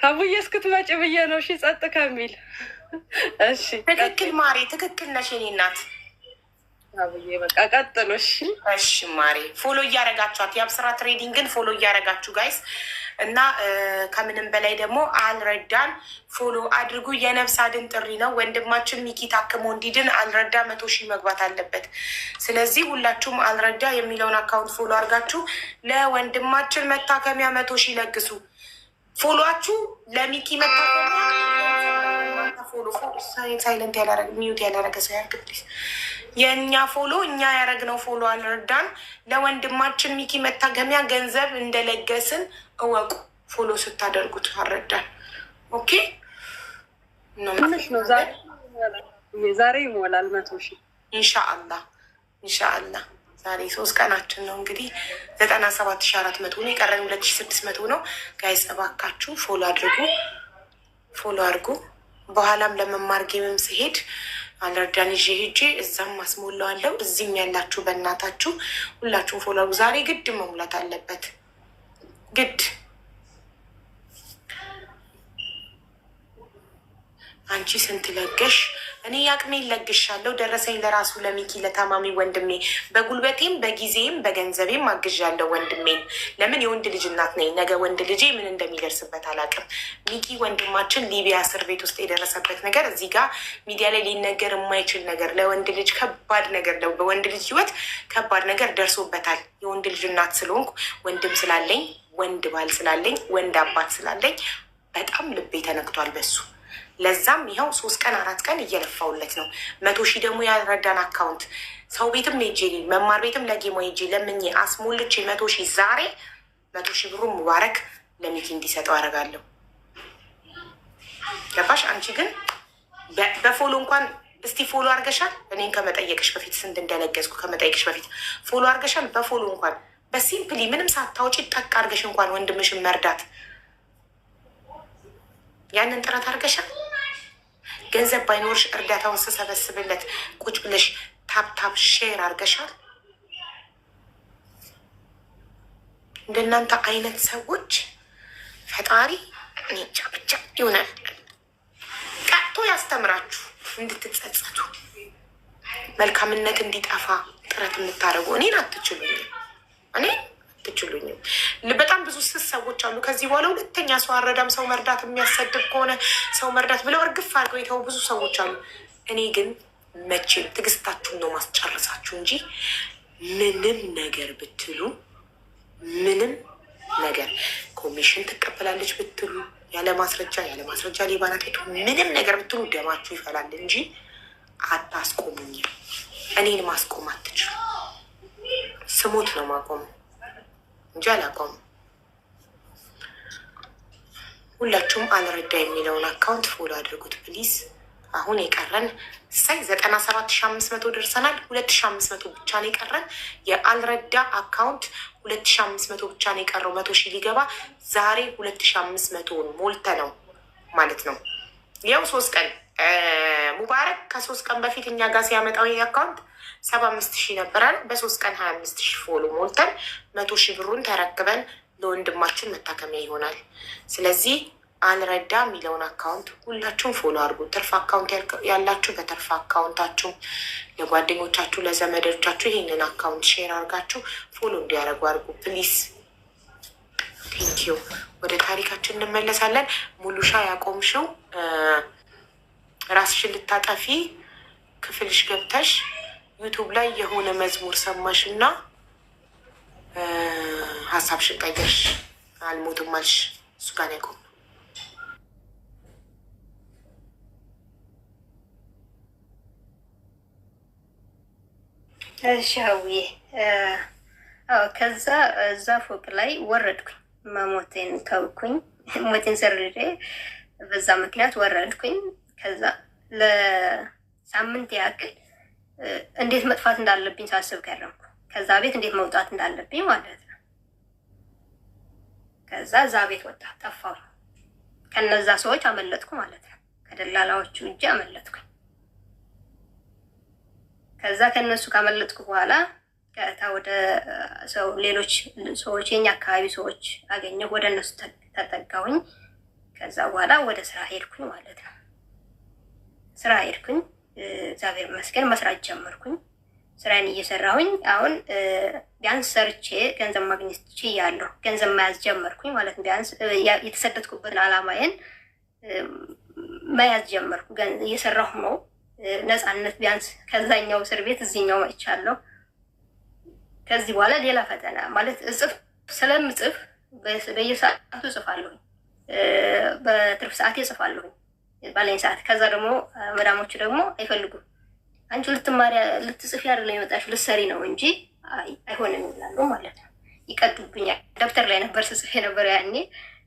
ሀቡዬ እስክትመጪ ብዬ ነው። እሺ ጸጥ ከሚል እሺ። ትክክል ማሬ፣ ትክክል ነሽ የኔ እናት። ሀቡዬ በቃ ቀጥሎ። እሺ እሺ ማሬ፣ ፎሎ እያረጋችኋት የአብስራ ትሬዲንግን ፎሎ እያረጋችሁ ጋይስ። እና ከምንም በላይ ደግሞ አልረዳን ፎሎ አድርጉ። የነፍስ አድን ጥሪ ነው። ወንድማችን ሚኪ ታክሞ እንዲድን አልረዳ 100,000 መግባት አለበት። ስለዚህ ሁላችሁም አልረዳ የሚለውን አካውንት ፎሎ አድርጋችሁ ለወንድማችን መታከሚያ 100,000 ለግሱ። ፎሎችሁ ለሚኪ መታከሚያ ሳይለንት ያላረግ ሚዩት ያላረገ ሰው ያርግ። የእኛ ፎሎ እኛ ያረግነው ፎሎ አልረዳን ለወንድማችን ሚኪ መታከሚያ ገንዘብ እንደለገስን እወቁ። ፎሎ ስታደርጉት አልረዳን። ኦኬ ነው። ዛሬ ይሞላል 100,000 ኢንሻአላህ ኢንሻአላህ። ዛሬ 3 ቀናችን ነው እንግዲህ 97,400 ነው የቀረን 2,600 ነው። ጋይስ እባካችሁ ፎሎ አድርጉ፣ ፎሎ አድርጉ። በኋላም ለመማር ጌምም ሲሄድ አልረዳን ይዤ ሄጄ እዛም ማስሞላዋለሁ። እዚህም ያላችሁ በእናታችሁ ሁላችሁም ፎሎ አድርጉ። ዛሬ ግድ መሙላት አለበት ግድ። አንቺ ስንት ለገሽ? እኔ ያቅሜን ለግሻለሁ። ደረሰኝ ለራሱ ለሚኪ ለታማሚ ወንድሜ በጉልበቴም በጊዜም በገንዘቤም አግዣለሁ ወንድሜን። ለምን የወንድ ልጅ እናት ነኝ። ነገ ወንድ ልጄ ምን እንደሚደርስበት አላውቅም። ሚኪ ወንድማችን ሊቢያ እስር ቤት ውስጥ የደረሰበት ነገር እዚህ ጋር ሚዲያ ላይ ሊነገር የማይችል ነገር፣ ለወንድ ልጅ ከባድ ነገር ነው። በወንድ ልጅ ሕይወት ከባድ ነገር ደርሶበታል። የወንድ ልጅ እናት ስለሆንኩ ወንድም ስላለኝ ወንድ ባል ስላለኝ ወንድ አባት ስላለኝ በጣም ልቤ ተነክቷል በሱ። ለዛም ይኸው 3 ቀን 4 ቀን እየለፋውለት ነው። 100,000 ደግሞ ያልረዳን አካውንት ሰው ቤትም ሄጄ መማር ቤትም ለጌሞ ሄጄ ለምኜ አስሞልቼ 100,000 ዛሬ 100,000 ብሩ ሙባረክ ለሚኪ እንዲሰጠው አደርጋለሁ። ገባሽ? አንቺ ግን በፎሎ እንኳን እስቲ ፎሎ አርገሻል? እኔን ከመጠየቅሽ በፊት ስንት እንደለገዝኩ ከመጠየቅሽ በፊት ፎሎ አርገሻል? በፎሎ እንኳን በሲምፕሊ ምንም ሳታውጪ ጠቅ አርገሽ እንኳን ወንድምሽን መርዳት ያንን ጥረት አርገሻል? ገንዘብ ባይኖርሽ እርዳታውን ስሰበስብለት ቁጭ ብለሽ ታፕታፕ ሼር አርገሻል? እንደናንተ አይነት ሰዎች ፈጣሪ እንጃ ብቻ ይሆናል ቀጥቶ ያስተምራችሁ፣ እንድትጸጸቱ መልካምነት እንዲጠፋ ጥረት የምታደርጉ እኔን አትችሉኝም፣ እኔ አትችሉኝም። በጣም ብዙ ስስ ሰዎች አሉ። ከዚህ በኋላ ሁለተኛ ሰው አረዳም፣ ሰው መርዳት የሚያሰድብ ከሆነ ሰው መርዳት ብለው እርግፍ አድርገው የተው ብዙ ሰዎች አሉ። እኔ ግን መቼም ትዕግስታችሁን ነው ማስጨርሳችሁ እንጂ ምንም ነገር ብትሉ ምንም ነገር ኮሚሽን ትቀበላለች ብትሉ ያለ ማስረጃ ሌባ ናት ምንም ነገር ብትሉ ደማችሁ ይፈላል እንጂ አታስቆሙኝም። እኔን ማስቆም አትችሉ። ስሞት ነው ማቆሙ እንጂ አላቆሙ። ሁላችሁም አልረዳ የሚለውን አካውንት ፎሎ አድርጉት ፕሊዝ። አሁን የቀረን 97,500 ደርሰናል። 2,500 ብቻ ነው የቀረን። የአልረዳ አካውንት 2,500 ብቻ ነው የቀረው 100,000 ሊገባ ዛሬ 2,500 ሞልተ ነው ማለት ነው። ያው 3 ቀን ሙባረክ ከ3 ቀን በፊት እኛ ጋር ሲያመጣው ይሄ አካውንት 75,000 ነበራል። በ3 ቀን 25,000 ፎሎ ሞልተን 100,000 ብሩን ተረክበን ለወንድማችን መታከሚያ ይሆናል። ስለዚህ አልረዳ የሚለውን አካውንት ሁላችሁም ፎሎ አድርጉ። ትርፍ አካውንት ያላችሁ በትርፍ አካውንታችሁ ለጓደኞቻችሁ፣ ለዘመዶቻችሁ ይህንን አካውንት ሼር አድርጋችሁ ፎሎ እንዲያደርጉ አድርጉ ፕሊስ። ቴንኪዩ። ወደ ታሪካችን እንመለሳለን። ሙሉሻ ያቆምሽው ራስሽን ልታጠፊ ክፍልሽ ገብተሽ ዩቱብ ላይ የሆነ መዝሙር ሰማሽ እና ሀሳብሽን ቀየርሽ። አልሞትም አልሽ። እሱ ጋር ያቆም ነው። እሺ ሀውዬ፣ ከዛ እዛ ፎቅ ላይ ወረድኩኝ። መሞቴን ተውኩኝ። ሞቴን ሰርዤ በዛ ምክንያት ወረድኩኝ። ከዛ ለሳምንት ያክል እንዴት መጥፋት እንዳለብኝ ሳስብ ከረምኩ። ከዛ ቤት እንዴት መውጣት እንዳለብኝ ማለት ነው። ከዛ እዛ ቤት ወጣ ጠፋሁ። ከነዛ ሰዎች አመለጥኩ ማለት ነው። ከደላላዎቹ እጅ አመለጥኩኝ። ከዛ ከነሱ ካመለጥኩ በኋላ ቀጥታ ወደ ሌሎች ሰዎች የኛ አካባቢ ሰዎች አገኘሁ፣ ወደ እነሱ ተጠጋሁኝ። ከዛ በኋላ ወደ ስራ ሄድኩኝ ማለት ነው። ስራ ሄድኩኝ፣ እግዚአብሔር ይመስገን መስራት ጀመርኩኝ። ስራዬን እየሰራሁኝ አሁን ቢያንስ ሰርቼ ገንዘብ ማግኘት ችያለሁ። ገንዘብ መያዝ ጀመርኩኝ ማለት ነው። ቢያንስ የተሰደድኩበትን አላማዬን መያዝ ጀመርኩ። እየሰራሁ ነው። ነፃነት ቢያንስ ከዛኛው እስር ቤት እዚህኛው መጥቻለሁ። ከዚህ በኋላ ሌላ ፈተና ማለት ስለምጽፍ በየሰዓቱ እጽፋለሁ። በትርፍ ሰዓቴ እጽፋለሁ ባለኝ ሰዓት። ከዛ ደግሞ መዳሞቹ ደግሞ አይፈልጉም። አንቺ ልትጽፊ አይደለም የመጣሽው ልትሰሪ ነው እንጂ አይሆንም ይላሉ ማለት ነው። ይቀዱብኛል። ደብተር ላይ ነበር ስጽፍ የነበረ ያኔ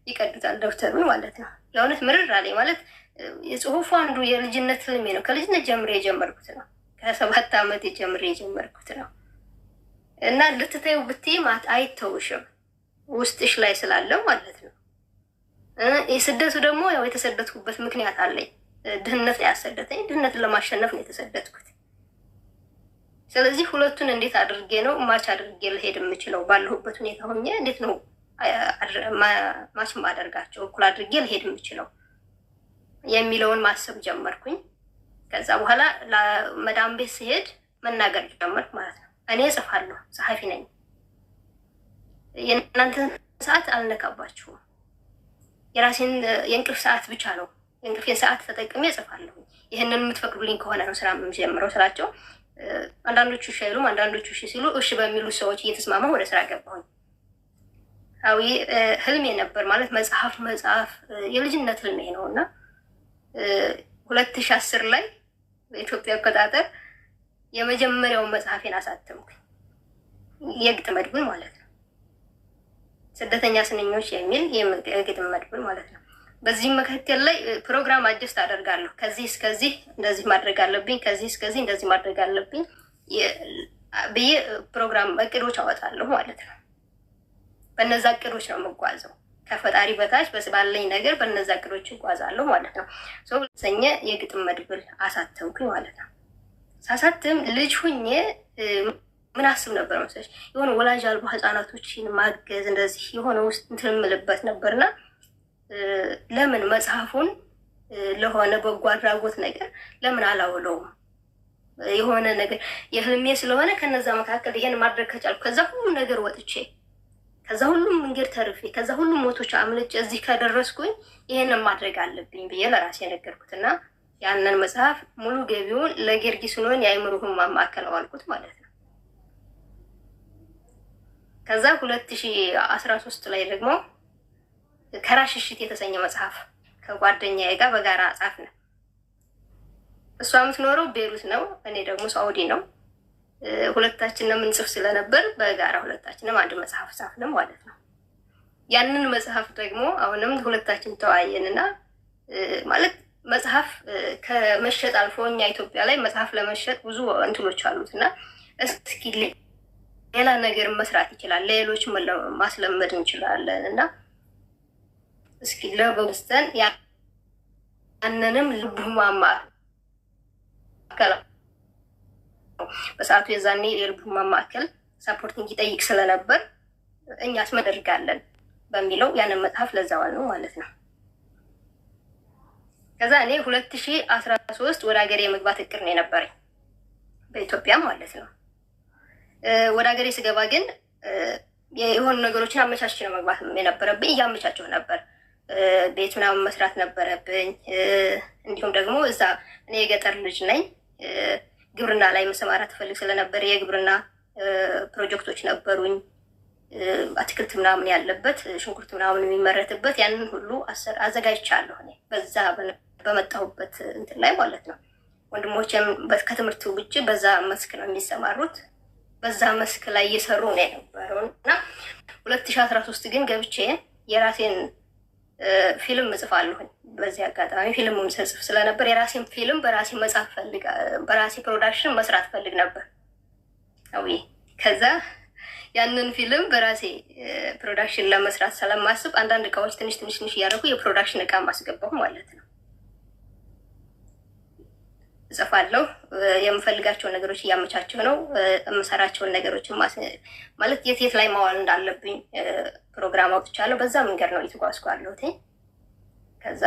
ይቀዱታል ደብተሩን ማለት ነው። የእውነት ምርር አለኝ ማለት የጽሁፉ አንዱ የልጅነት ህልሜ ነው። ከልጅነት ጀምሬ የጀመርኩት ነው። ከ7 ዓመት ጀምሬ የጀመርኩት ነው እና ልትተዩ ብትይም አይተውሽም ውስጥሽ ላይ ስላለው ማለት ነው። የስደቱ ደግሞ ያው የተሰደድኩበት ምክንያት አለኝ። ድህነት ላይ ያሰደተኝ፣ ድህነትን ለማሸነፍ ነው የተሰደድኩት። ስለዚህ ሁለቱን እንዴት አድርጌ ነው ማች አድርጌ ልሄድ የምችለው? ባለሁበት ሁኔታ ሆኜ እንዴት ነው ማች ማደርጋቸው እኩል አድርጌ ልሄድ የምችለው የሚለውን ማሰብ ጀመርኩኝ። ከዛ በኋላ መዳም ቤት ስሄድ መናገር ጀመርኩ ማለት ነው። እኔ እጽፋለሁ፣ ጸሐፊ ነኝ። የእናንተን ሰዓት አልነካባችሁም። የራሴን የእንቅልፍ ሰዓት ብቻ ነው የእንቅልፌን ሰዓት ተጠቅሜ እጽፋለሁ። ይህንን የምትፈቅዱልኝ ከሆነ ነው ስራ የምጀምረው ስላቸው፣ አንዳንዶቹ እሺ አይሉም፣ አንዳንዶቹ እሺ ሲሉ እሺ በሚሉ ሰዎች እየተስማማ ወደ ስራ ገባሁኝ። አዊ ህልሜ ነበር ማለት መጽሐፍ የልጅነት ህልሜ ነው እና 2010 ላይ በኢትዮጵያ አቆጣጠር የመጀመሪያውን መጽሐፌን አሳተምኩኝ። የግጥም መድብል ማለት ነው። ስደተኛ ስንኞች የሚል የግጥም መድብል ማለት ነው። በዚህም መካከል ላይ ፕሮግራም አጀስት አደርጋለሁ። ከዚህ እስከዚህ እንደዚህ ማድረግ አለብኝ፣ ከዚህ እስከዚህ እንደዚህ ማድረግ አለብኝ ብዬ ፕሮግራም እቅዶች አወጣለሁ ማለት ነው። በነዛ እቅዶች ነው የምጓዘው። ከፈጣሪ በታች ባለኝ ነገር በነዛ እቅዶች እጓዛለሁ ማለት ነው። ሰኘ የግጥም መድብል አሳተምኩኝ ማለት ነው። ሳሳትም ልጅ ሁኜ ምን አስብ ነበር መሰለሽ? የሆነ ወላጅ አልባ ህፃናቶችን ማገዝ እንደዚህ የሆነ ውስጥ እንትን የምልበት ነበርና ለምን መጽሐፉን ለሆነ በጎ አድራጎት ነገር ለምን አላውለውም? የሆነ ነገር የህልሜ ስለሆነ ከነዛ መካከል ይሄን ማድረግ ከቻልኩ ከዛ ሁሉ ነገር ወጥቼ ከዛ ሁሉም መንገድ ተርፌ ከዛ ሁሉም ሞቶች አምልጬ እዚህ ከደረስኩኝ ይሄንን ማድረግ አለብኝ ብዬ ለራሴ ነገርኩትና ያንን መጽሐፍ ሙሉ ገቢውን ለጌርጊስኖን የአእምሮ ህሙማን ማዕከል አዋልኩት ማለት ነው። ከዛ 2013 ላይ ደግሞ ከራሽሽት የተሰኘ መጽሐፍ ከጓደኛዬ ጋር በጋራ ጻፍን። እሷ የምትኖረው ቤሩት ነው፣ እኔ ደግሞ ሳውዲ ነው። ሁለታችንም የምንጽፍ ስለነበር በጋራ ሁለታችንም አንድ መጽሐፍ ጻፍን ማለት ነው። ያንን መጽሐፍ ደግሞ አሁንም ሁለታችን ተወያየንና ማለት መጽሐፍ ከመሸጥ አልፎ እኛ ኢትዮጵያ ላይ መጽሐፍ ለመሸጥ ብዙ እንትኖች አሉትና እስኪ ሌላ ነገር መስራት ይችላል፣ ሌሎች ማስለመድ እንችላለን እና እስኪ ለበስተን ያንንም ልብ ህሙማን ማዕከል በሰዓቱ የዛኔ የልብ ህሙማን ማዕከል ሳፖርቲንግ ይጠይቅ ስለነበር እኛስ መደርጋለን በሚለው ያንን መጽሐፍ ለዛዋል ነው ማለት ነው። ከዛ እኔ 2013 ወደ ሀገሬ የመግባት እቅድ ነው የነበረኝ በኢትዮጵያ ማለት ነው። ወደ ሀገሬ ስገባ ግን የሆኑ ነገሮችን አመቻች ነው መግባት የነበረብኝ። እያመቻቸው ነበር። ቤት ምናምን መስራት ነበረብኝ። እንዲሁም ደግሞ እዛ እኔ የገጠር ልጅ ነኝ። ግብርና ላይ መሰማራት ፈልግ ስለነበር የግብርና ፕሮጀክቶች ነበሩኝ። አትክልት ምናምን ያለበት ሽንኩርት ምናምን የሚመረትበት ያንን ሁሉ አዘጋጅቻለሁ እኔ በዛ በመጣሁበት እንትን ላይ ማለት ነው። ወንድሞቼም ከትምህርቱ ውጭ በዛ መስክ ነው የሚሰማሩት። በዛ መስክ ላይ እየሰሩ ነው የነበረው እና 2013 ግን ገብቼ የራሴን ፊልም እጽፋለሁኝ። በዚህ አጋጣሚ ፊልሙን ስጽፍ ስለነበር የራሴን ፊልም በራሴ መጻፍ በራሴ ፕሮዳክሽን መስራት ፈልግ ነበር። አዊ ከዛ ያንን ፊልም በራሴ ፕሮዳክሽን ለመስራት ስለማስብ አንዳንድ እቃዎች ትንሽ እያደረኩ የፕሮዳክሽን እቃ ማስገባሁ ማለት ነው። እጽፋለሁ። የምፈልጋቸውን ነገሮች እያመቻቸው ነው። የምሰራቸውን ነገሮችን ማለት የት ላይ ማዋል እንዳለብኝ ፕሮግራም አውጥቻለሁ። በዛ መንገድ ነው እየተጓዝኩ ያለሁት። ከዛ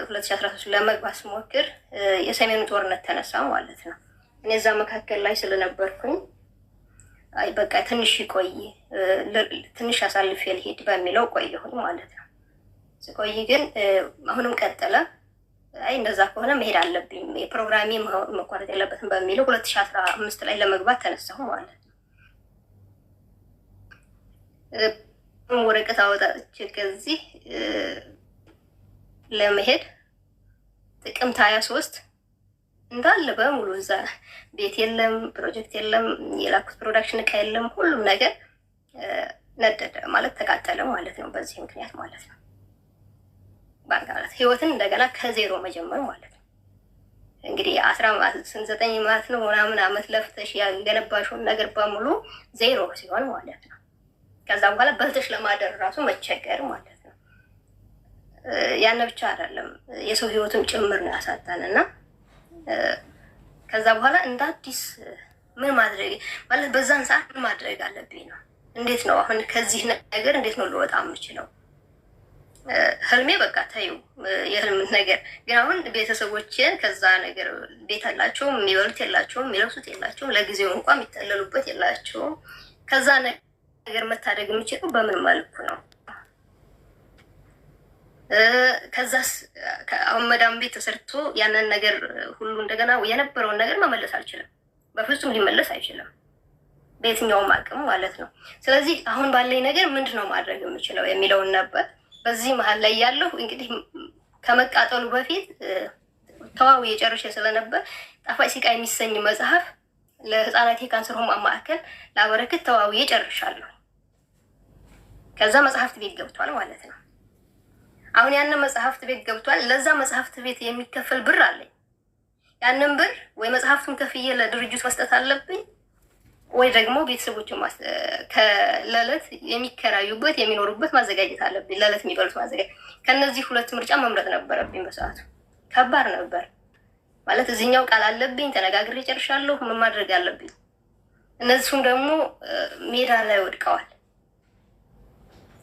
2013 ለመግባት ስሞክር የሰሜኑ ጦርነት ተነሳ ማለት ነው። እኔ እዛ መካከል ላይ ስለነበርኩኝ አይ በቃ ትንሽ ቆይ ትንሽ አሳልፌ ልሄድ በሚለው ቆየሁኝ ማለት ነው። ስቆይ ግን አሁንም ቀጠለ። አይ እንደዛ ከሆነ መሄድ አለብኝ የፕሮግራሚ መቋረጥ የለበትም በሚለው 2015 ላይ ለመግባት ተነሳሁ ማለት ነው። ወረቀት አወጣች ከዚህ ለመሄድ ጥቅምት 23 እንዳለ በሙሉ እዛ ቤት የለም፣ ፕሮጀክት የለም፣ የላኩት ፕሮዳክሽን እቃ የለም፣ ሁሉም ነገር ነደደ ማለት ተቃጠለ ማለት ነው። በዚህ ምክንያት ማለት ነው ባንካላት ህይወትን እንደገና ከዜሮ መጀመር ማለት ነው። እንግዲህ 19 ማለት ነው ምናምን አመት ለፍተሽ ያገነባሽውን ነገር በሙሉ ዜሮ ሲሆን ማለት ነው። ከዛ በኋላ በልተሽ ለማደር ራሱ መቸገር ማለት ነው። ያን ብቻ አይደለም የሰው ህይወትም ጭምር ነው ያሳጣን እና ከዛ በኋላ እንደ አዲስ ምን ማድረግ ማለት በዛን ሰዓት ምን ማድረግ አለብኝ ነው። እንዴት ነው አሁን ከዚህ ነገር እንዴት ነው ልወጣ የምችለው? ህልሜ በቃ ታዩ የህልም ነገር ግን አሁን ቤተሰቦቼን ከዛ ነገር ቤት አላቸውም፣ የሚበሉት የላቸውም፣ የሚለብሱት የላቸውም፣ ለጊዜው እንኳን የሚጠለሉበት የላቸውም። ከዛ ነገር መታደግ የምችለው በምን መልኩ ነው? ከዛስ አሁን መዳም ቤት ተሰርቶ ያንን ነገር ሁሉ እንደገና የነበረውን ነገር መመለስ አልችልም። በፍጹም ሊመለስ አይችልም በየትኛውም አቅም ማለት ነው። ስለዚህ አሁን ባለኝ ነገር ምንድነው ማድረግ የምችለው የሚለውን ነበር። በዚህ መሀል ላይ ያለው እንግዲህ ከመቃጠሉ በፊት ተዋው የጨርሼ ስለነበር ጣፋጭ ሲቃ የሚሰኝ መጽሐፍ ለህፃናት የካንሰር ህሙማን ማዕከል ላበረክት ተዋው የጨርሻለሁ። ከዛ መጽሐፍት ቤት ገብቷል ማለት ነው። አሁን ያንን መጽሐፍት ቤት ገብቷል። ለዛ መጽሐፍት ቤት የሚከፈል ብር አለኝ። ያንን ብር ወይ መጽሐፍቱን ከፍዬ ለድርጅቱ መስጠት አለብኝ ወይ ደግሞ ቤተሰቦች ለዕለት የሚከራዩበት የሚኖሩበት ማዘጋጀት አለብኝ። ለዕለት የሚበሉት ማዘጋጀት። ከነዚህ ሁለት ምርጫ መምረጥ ነበረብኝ። በሰዓቱ ከባድ ነበር ማለት እዚህኛው ቃል አለብኝ ተነጋግሬ ጨርሻለሁ። ምን ማድረግ አለብኝ? እነዚሁም ደግሞ ሜዳ ላይ ወድቀዋል።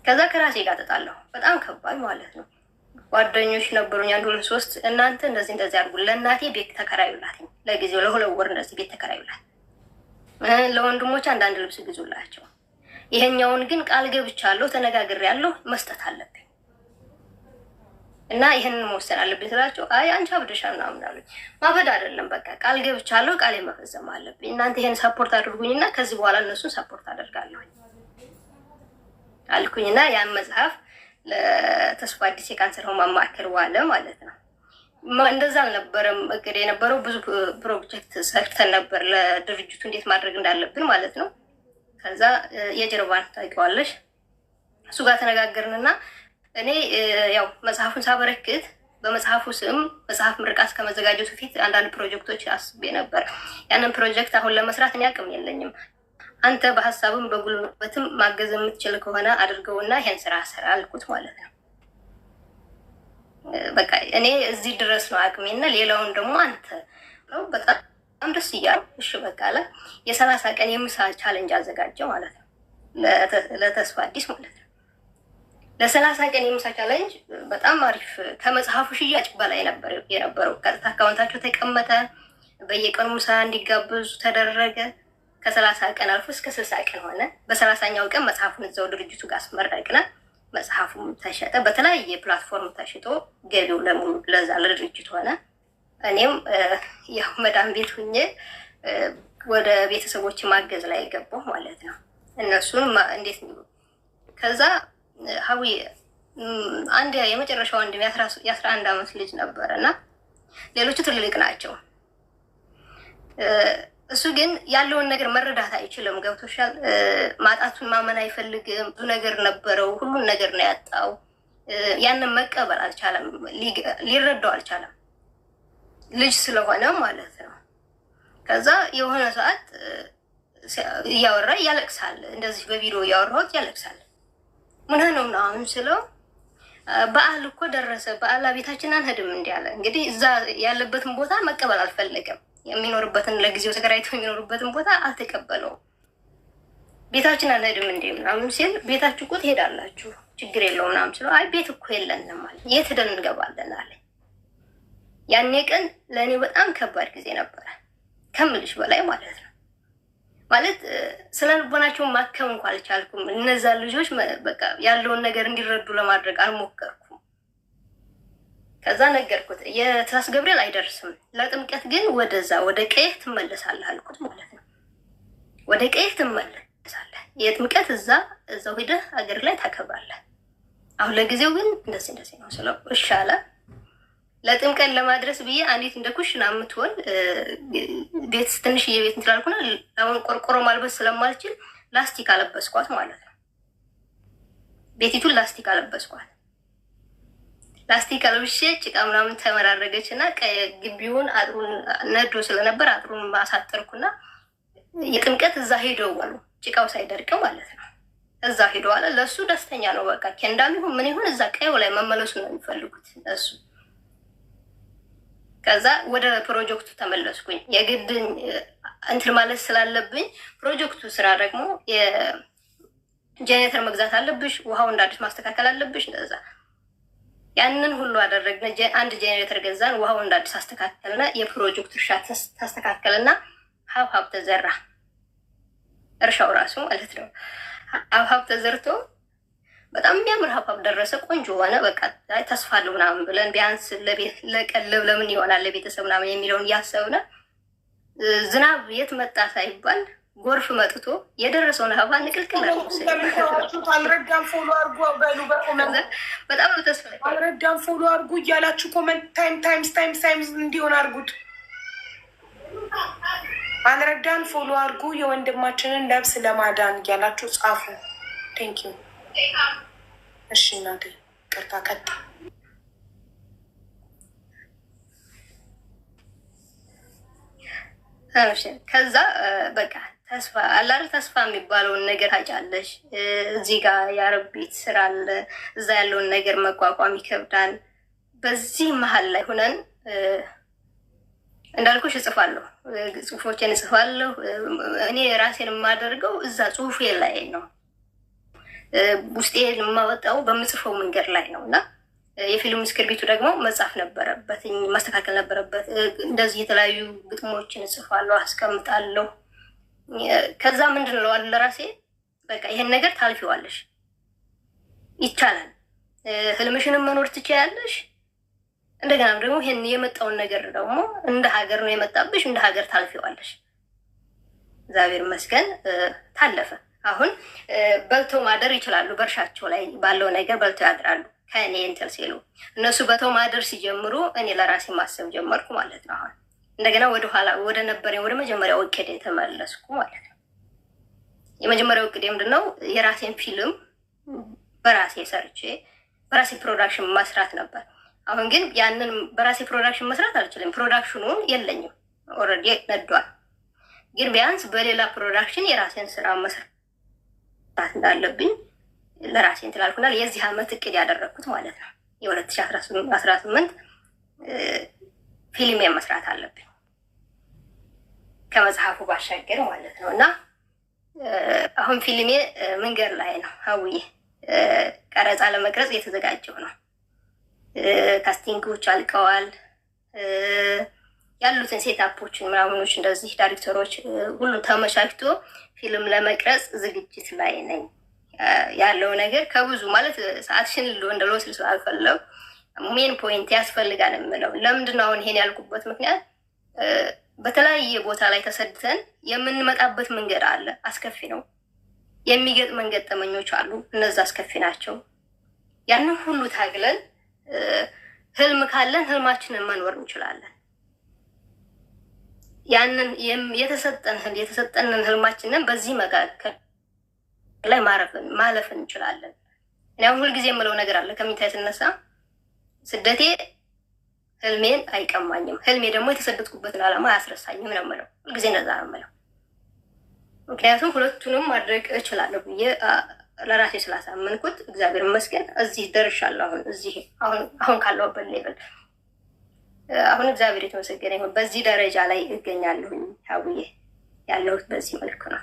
ከዛ ከራሴ ጋር ተጣላሁ። በጣም ከባድ ማለት ነው። ጓደኞች ነበሩኝ አንድ ሁለት ሶስት፣ እናንተ እንደዚህ አድርጉ፣ ለእናቴ ቤት ተከራዩላት፣ ለጊዜው ለሁለት ወር እንደዚህ ቤት ተከራዩላት፣ ለወንድሞች አንዳንድ ልብስ ግዙላቸው፣ ይሄኛውን ግን ቃል ገብቻለሁ ተነጋግሬያለሁ መስጠት አለብኝ እና ይሄንን መወሰን አለብኝ ስላቸው አይ አንቺ አብደሻል ምናምን አሉኝ። ማበድ አይደለም በቃ ቃል ገብቻለሁ ቃሌ መፈጸም አለብኝ። እናንተ ይሄን ሰፖርት አድርጉኝና ከዚህ በኋላ እነሱን ሰፖርት አደርጋለሁ አልኩኝና ያን መጽሐፍ ለተስፋ አዲስ የካንሰር ህሙማን ማዕከል ዋለ ማለት ነው። እንደዛ አልነበረም እቅድ የነበረው። ብዙ ፕሮጀክት ሰርተን ነበር ለድርጅቱ እንዴት ማድረግ እንዳለብን ማለት ነው። ከዛ የጀርባን ታውቂዋለሽ እሱ ጋር ተነጋገርንና እኔ ያው መጽሐፉን ሳበረክት በመጽሐፉ ስም መጽሐፍ ምርቃት ከመዘጋጀቱ ፊት አንዳንድ ፕሮጀክቶች አስቤ ነበር። ያንን ፕሮጀክት አሁን ለመስራት እኔ አቅም የለኝም፣ አንተ በሀሳብም በጉልበትም ማገዝ የምትችል ከሆነ አድርገውና ይሄን ስራ ስራ አልኩት ማለት ነው። በቃ እኔ እዚህ ድረስ ነው አቅሜና ሌላውን ደግሞ አንተ ነው። በጣም ደስ እያለ እሺ በቃ አለ። የ30 ቀን የምሳ ቻሌንጅ አዘጋጀ ማለት ነው ለተስፋ አዲስ ማለት ነው። ለ30 ቀን የምሳ ቻሌንጅ በጣም አሪፍ ከመጽሐፉ ሽያጭ በላይ ነበር የነበረው። ቀጥታ አካውንታቸው ተቀመጠ። በየቀኑ ምሳ እንዲጋበዙ ተደረገ። ከ30 ቀን አልፎ እስከ 60 ቀን ሆነ። በ30ኛው ቀን መጽሐፉን እዛው ድርጅቱ ጋር አስመረቅነ። መጽሐፉም ተሸጠ። በተለያየ ፕላትፎርም ተሽጦ ገቢው ለሙሉ ለዛ ለድርጅቱ ሆነ። እኔም ያው መዳም ቤት ሁኜ ወደ ቤተሰቦች ማገዝ ላይ ገባሁ ማለት ነው። እነሱን እንዴት ነው ከዛ ሀዊ አንድ የመጨረሻው ወንድም የ11 ዓመት ልጅ ነበረና ሌሎቹ ትልልቅ ናቸው። እሱ ግን ያለውን ነገር መረዳት አይችልም። ገብቶሻል? ማጣቱን ማመን አይፈልግም። ብዙ ነገር ነበረው፣ ሁሉን ነገር ነው ያጣው። ያንን መቀበል አልቻለም፣ ሊረዳው አልቻለም፣ ልጅ ስለሆነ ማለት ነው። ከዛ የሆነ ሰዓት እያወራ ያለቅሳል። እንደዚህ በቪዲዮ እያወራሁት ያለቅሳል። ምን ነው ምናምን ስለው በዓል እኮ ደረሰ፣ በዓል ቤታችን አንሄድም እንዲ አለ። እንግዲህ እዛ ያለበትን ቦታ መቀበል አልፈለገም። የሚኖርበትን ለጊዜው ተከራይቶ የሚኖርበትን ቦታ አልተቀበለውም። ቤታችን አንሄድም እንዲ ምናምን ሲል ቤታችሁ እኮ ትሄዳላችሁ ችግር የለውም ምናምን ስለው አይ ቤት እኮ የለንም አለ። የት ሄደን እንገባለን አለ። ያኔ ቀን ለእኔ በጣም ከባድ ጊዜ ነበረ ከምልሽ በላይ ማለት ነው። ማለት ስለ ልቦናቸውን ማከም እንኳ አልቻልኩም። እነዛ ልጆች በቃ ያለውን ነገር እንዲረዱ ለማድረግ አልሞከርኩም። ከዛ ነገርኩት የታስ ገብርኤል አይደርስም፣ ለጥምቀት ግን ወደዛ ወደ ቀይህ ትመለሳለህ አልኩት ማለት ነው። ወደ ቀይህ ትመለሳለህ፣ የጥምቀት እዛው ሄደህ አገር ላይ ታከብራለህ። አሁን ለጊዜው ግን እንደዚህ ነው ስለው እሺ አለ። ለጥምቀት ለማድረስ ብዬ አንዲት እንደ ኩሽና የምትሆን ቤት ትንሽዬ ቤት እንትላልኩና አሁን ቆርቆሮ ማልበስ ስለማልችል ላስቲክ አለበስኳት ማለት ነው። ቤቲቱን ላስቲክ አለበስኳት። ላስቲክ አለብሼ ጭቃ ምናምን ተመራረገች እና ግቢውን አጥሩን ነዶ ስለነበር አጥሩን ማሳጠርኩና የጥምቀት እዛ ሄደው አሉ ጭቃው ሳይደርቅ ማለት ነው። እዛ ሄደው አለ። ለእሱ ደስተኛ ነው። በቃ ኬንዳም ይሁን ምን ይሁን እዛ ቀዩ ላይ መመለሱ ነው የሚፈልጉት እሱ። ከዛ ወደ ፕሮጀክቱ ተመለስኩኝ። የግድ እንትን ማለት ስላለብኝ ፕሮጀክቱ ስራ ደግሞ የጄኔሬተር መግዛት አለብሽ፣ ውሃው እንደ አዲስ ማስተካከል አለብሽ። እንደዛ ያንን ሁሉ አደረግን። አንድ ጄኔሬተር ገዛን፣ ውሃው እንደ አዲስ አስተካከልና የፕሮጀክቱ እርሻ ታስተካከልና ሀብሀብ ተዘራ። እርሻው ራሱ ማለት ነው ሀብሀብ ተዘርቶ በጣም የሚያምር ሀብሀብ ደረሰ። ቆንጆ ሆነ። በቃ ተስፋ አለው ምናምን ብለን ቢያንስ ለቀለብ ለምን ይሆናል ለቤተሰብ ምናምን የሚለውን እያሰብነ ዝናብ የት መጣ ሳይባል ጎርፍ መጥቶ የደረሰውን ሀብሀብ ንቅልቅል አልረዳም ፎሎ አርጉ በሉ በኮመንት በጣም ነው ተስፋ አልረዳም ፎሎ አርጉ እያላችሁ ኮመንት ታይምስ እንዲሆን አርጉት። አልረዳን ፎሎ አርጉ የወንድማችንን ነብስ ለማዳን እያላችሁ ጻፉ። ቴንክ ዩ። እሺ እናቴ ቅርታ ቀጥ ከዛ በቃ ተስፋ አላር ተስፋ የሚባለውን ነገር ታጫለሽ። እዚህ ጋር የአረብ ቤት ስራ አለ፣ እዛ ያለውን ነገር መቋቋም ይከብዳል። በዚህ መሀል ላይ ሆነን እንዳልኩሽ እጽፋለሁ፣ ጽሁፎችን እጽፋለሁ። እኔ ራሴን የማደርገው እዛ ጽሁፌ ላይ ነው። ውስጤ የማወጣው በምጽፈው መንገድ ላይ ነው እና የፊልም እስክርቢቱ ደግሞ መጻፍ ነበረበት፣ ማስተካከል ነበረበት። እንደዚህ የተለያዩ ግጥሞችን እጽፋለሁ፣ አስቀምጣለሁ። ከዛ ምንድን ነው ለራሴ በቃ ይሄን ነገር ታልፊዋለሽ፣ ይቻላል፣ ህልምሽንም መኖር ትችያለሽ። እንደገና ደግሞ ይሄን የመጣውን ነገር ደግሞ እንደ ሀገር ነው የመጣብሽ፣ እንደ ሀገር ታልፊዋለሽ። እግዚአብሔር ይመስገን ታለፈ። አሁን በልተው ማደር ይችላሉ። በእርሻቸው ላይ ባለው ነገር በልተው ያድራሉ። ከእኔ እንትን ሲሉ እነሱ በልተው ማደር ሲጀምሩ እኔ ለራሴ ማሰብ ጀመርኩ ማለት ነው። አሁን እንደገና ወደኋላ ወደ ነበረኝ ወደ መጀመሪያው እቅድ የተመለስኩ ማለት ነው። የመጀመሪያው እቅድ ምንድን ነው? የራሴን ፊልም በራሴ ሰርቼ በራሴ ፕሮዳክሽን መስራት ነበር። አሁን ግን ያንን በራሴ ፕሮዳክሽን መስራት አልችልም። ፕሮዳክሽኑን የለኝም፣ ኦልሬዲ ነዷል። ግን ቢያንስ በሌላ ፕሮዳክሽን የራሴን ስራ መስራት እንዳለብኝ ለራሴ እንትላልኩናል። የዚህ አመት እቅድ ያደረግኩት ማለት ነው የ2018 ፊልም መስራት አለብኝ ከመጽሐፉ ባሻገር ማለት ነው። እና አሁን ፊልሜ መንገድ ላይ ነው። ሀውዬ ቀረጻ ለመቅረጽ እየተዘጋጀው ነው። ካስቲንጎች አልቀዋል። ያሉትን ሴታፖችን ምናምኖች እንደዚህ ዳይሬክተሮች ሁሉ ተመቻችቶ ፊልም ለመቅረጽ ዝግጅት ላይ ነኝ። ያለው ነገር ከብዙ ማለት ሰዓትሽን እንደ ልወስድ ስላልፈለጉ ሜን ፖይንት ያስፈልጋል የምለው ለምንድን ነው አሁን ይሄን ያልኩበት ምክንያት በተለያየ ቦታ ላይ ተሰድተን የምንመጣበት መንገድ አለ፣ አስከፊ ነው። የሚገጥመን ገጠመኞች አሉ፣ እነዛ አስከፊ ናቸው። ያንን ሁሉ ታግለን ህልም ካለን ህልማችንን መኖር እንችላለን። ያንን የተሰጠንን ህልማችንን በዚህ መካከል ላይ ማለፍ እንችላለን። እኔ አሁን ሁልጊዜ የምለው ነገር አለ ከሚታ የተነሳ ስደቴ ህልሜን አይቀማኝም፣ ህልሜ ደግሞ የተሰደድኩበትን ዓላማ አያስረሳኝም ነው የምለው። ሁልጊዜ እንደዛ ነው የምለው። ምክንያቱም ሁለቱንም ማድረግ እችላለሁ ብዬ ለራሴ ስላሳመንኩት እግዚአብሔር ይመስገን እዚህ ደርሻለሁ። አሁን ካለሁበት ሌቭል አሁን እግዚአብሔር የተመሰገነ ይሁን። በዚህ ደረጃ ላይ እገኛለሁኝ። ሀቡዬ ያለሁት በዚህ መልክ ነው።